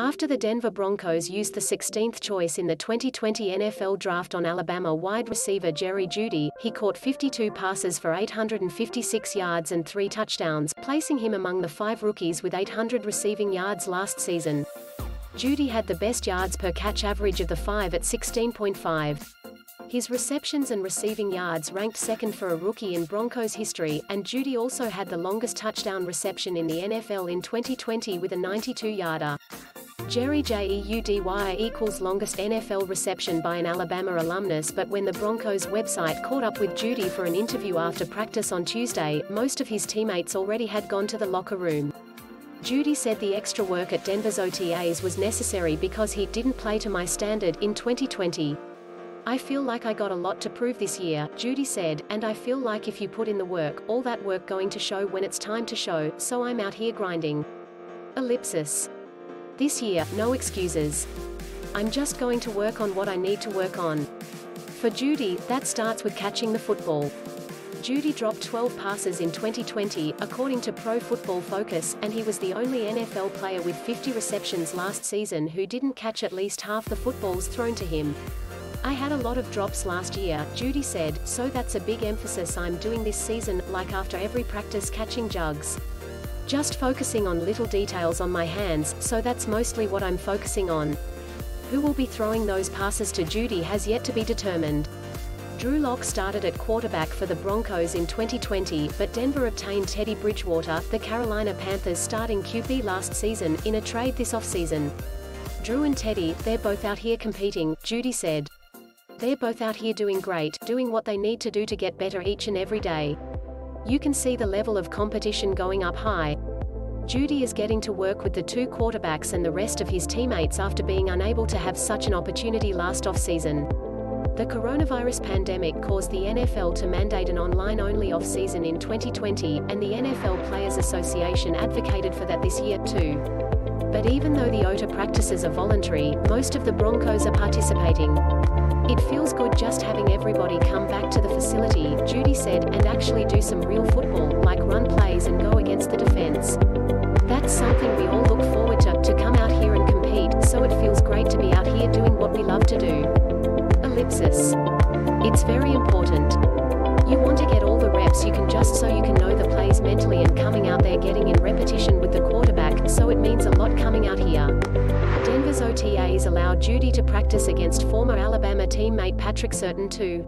After the Denver Broncos used the 16th choice in the 2020 NFL Draft on Alabama wide receiver Jeudy, he caught 52 passes for 856 yards and 3 touchdowns, placing him among the 5 rookies with 800 receiving yards last season. Jeudy had the best yards per catch average of the 5 at 16.5. His receptions and receiving yards ranked second for a rookie in Broncos history, and Jeudy also had the longest touchdown reception in the NFL in 2020 with a 92-yarder. Jeudy equals longest NFL reception by an Alabama alumnus, but when the Broncos website caught up with Jeudy for an interview after practice on Tuesday, most of his teammates already had gone to the locker room. Jeudy said the extra work at Denver's OTAs was necessary because he didn't play to my standard in 2020. I feel like I got a lot to prove this year, Jeudy said, and I feel like if you put in the work, all that work going to show when it's time to show, so I'm out here grinding. Ellipsis. This year, no excuses. I'm just going to work on what I need to work on. For Jeudy, that starts with catching the football. Jeudy dropped 12 passes in 2020, according to Pro Football Focus, and he was the only NFL player with 50 receptions last season who didn't catch at least half the footballs thrown to him. I had a lot of drops last year, Jeudy said, so that's a big emphasis I'm doing this season, like after every practice catching jugs. Just focusing on little details on my hands, so that's mostly what I'm focusing on. Who will be throwing those passes to Jeudy has yet to be determined. Drew Lock started at quarterback for the Broncos in 2020, but Denver obtained Teddy Bridgewater, the Carolina Panthers' starting QB last season, in a trade this offseason. Drew and Teddy, they're both out here competing, Jeudy said. They're both out here doing great, doing what they need to do to get better each and every day. You can see the level of competition going up high. Jeudy is getting to work with the 2 quarterbacks and the rest of his teammates after being unable to have such an opportunity last offseason. The coronavirus pandemic caused the NFL to mandate an online-only offseason in 2020, and the NFL Players Association advocated for that this year, too. But even though the OTA practices are voluntary, most of the Broncos are participating. It feels good just having everybody come back to the facility, Jeudy said, and actually do some real football, like run plays and go against the defense. That's something we all look forward to come out here and compete, so it feels great to be out here doing what we love to do. Ellipsis. It's very important. You want to get all the reps you can just so you can know the plays mentally, and coming out there getting in repetition with the quarterback, so it means a lot coming out here. Denver's OTAs allowed Jeudy to practice against former Alabama teammate Patrick Surtain too.